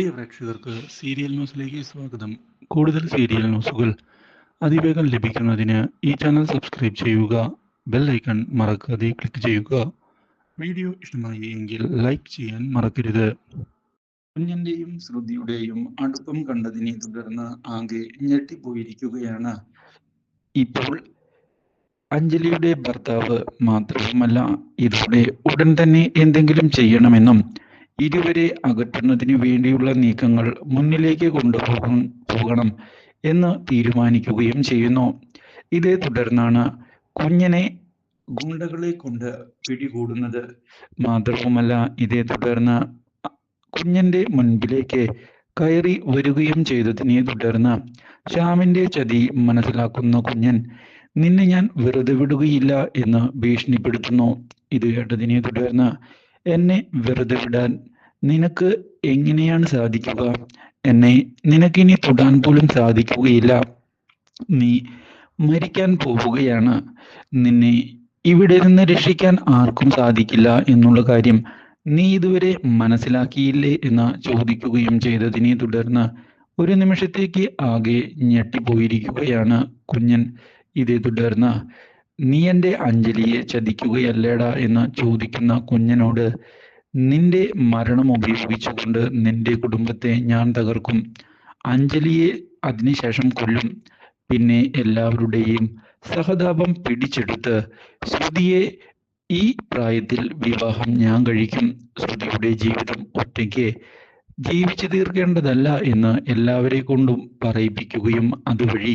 പ്രിയ പ്രേക്ഷകർക്ക് സീരിയൽ ന്യൂസിലേക്ക് സ്വാഗതം. കൂടുതൽ സീരിയൽ ന്യൂസുകൾ അതിവേഗം ലഭിക്കുന്നതിന് ഈ ചാനൽ സബ്സ്ക്രൈബ് ചെയ്യുക. ബെൽ ഐക്കൺ മറക്കാതെ ക്ലിക്ക് ചെയ്യുക. വീഡിയോ ഇഷ്ടമായി എങ്കിൽ ലൈക്ക് ചെയ്യാൻ മറക്കരുത്. കുഞ്ഞന്റെയും ശ്രുതിയുടെയും അടുപ്പം കണ്ടതിനെ തുടർന്ന് ആകെ ഞെട്ടിപ്പോയിരിക്കുകയാണ് ഇപ്പോൾ അഞ്ജലിയുടെ ഭർത്താവ്. മാത്രവുമല്ല, ഇതോടെ ഉടൻ തന്നെ എന്തെങ്കിലും ചെയ്യണമെന്നും ഇരുവരെ അകറ്റുന്നതിന് വേണ്ടിയുള്ള നീക്കങ്ങൾ മുന്നിലേക്ക് പോകണം എന്ന് തീരുമാനിക്കുകയും ചെയ്യുന്നു. ഇതേ തുടർന്നാണ് കുഞ്ഞിനെ ഗുണ്ടകളെ കൊണ്ട് പിടികൂടുന്നത്. മാത്രവുമല്ല, ഇതേ തുടർന്ന് കുഞ്ഞിന്റെ മുൻപിലേക്ക് കയറി വരികയും ചെയ്തതിനെ തുടർന്ന് ശ്യാമിന്റെ ചതി മനസ്സിലാക്കുന്ന കുഞ്ഞൻ നിന്നെ ഞാൻ വെറുതെ വിടുകയില്ല എന്ന് ഭീഷണിപ്പെടുത്തുന്നു. ഇത് കേട്ടതിനെ തുടർന്ന് എന്നെ വെറുതെ വിടാൻ നിനക്ക് എങ്ങനെയാണ് സാധിക്കുക? നിനക്കിനി തൊടാൻ പോലും സാധിക്കുകയില്ല. നീ മരിക്കാൻ പോവുകയാണ്. നിന്നെ ഇവിടെ നിന്ന് രക്ഷിക്കാൻ ആർക്കും സാധിക്കില്ല എന്നുള്ള കാര്യം നീ ഇതുവരെ മനസ്സിലാക്കിയില്ലേ എന്ന് ചോദിക്കുകയും ചെയ്തതിനെ തുടർന്ന് ഒരു നിമിഷത്തേക്ക് ആകെ ഞെട്ടിപ്പോയിരിക്കുകയാണ് കുഞ്ഞൻ. ഇതേ തുടർന്ന് നീ എൻ്റെ അഞ്ജലിയെ ചതിക്കുകയല്ലേടാ എന്ന് ചോദിക്കുന്ന കുഞ്ഞനോട് നിന്റെ മരണം ഉപയോഗിച്ചുകൊണ്ട് നിന്റെ കുടുംബത്തെ ഞാൻ തകർക്കും. അഞ്ജലിയെ അതിനുശേഷം കൊല്ലും. പിന്നെ എല്ലാവരുടെയും സഹതാപം പിടിച്ചെടുത്ത് ശ്രുതിയെ ഈ പ്രായത്തിൽ വിവാഹം ഞാൻ കഴിക്കും. ശ്രുതിയുടെ ജീവിതം ഒറ്റയ്ക്ക് ജീവിച്ചു തീർക്കേണ്ടതല്ല എന്ന് എല്ലാവരെ കൊണ്ടും പറയിപ്പിക്കുകയും അതുവഴി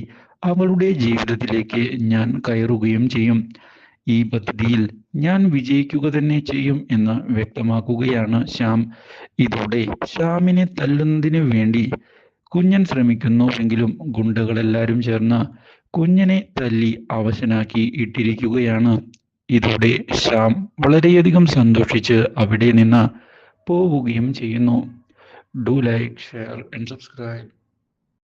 അവളുടെ ജീവിതത്തിലേക്ക് ഞാൻ കയറുകയും ചെയ്യും. ഈ പദ്ധതിയിൽ ഞാൻ വിജയിക്കുക തന്നെ ചെയ്യും എന്ന് വ്യക്തമാക്കുകയാണ് ശ്യാം. ഇതോടെ ശ്യാമിനെ തല്ലുന്നതിന് വേണ്ടി കുഞ്ഞൻ ശ്രമിക്കുന്നുവെങ്കിലും ഗുണ്ടകളെല്ലാവരും ചേർന്ന് കുഞ്ഞനെ തല്ലി അവശനാക്കി ഇട്ടിരിക്കുകയാണ്. ഇതോടെ ശ്യാം വളരെയധികം സന്തോഷിച്ച് അവിടെ നിന്ന് പോവുകയും ചെയ്യുന്നു. Do like, share and subscribe.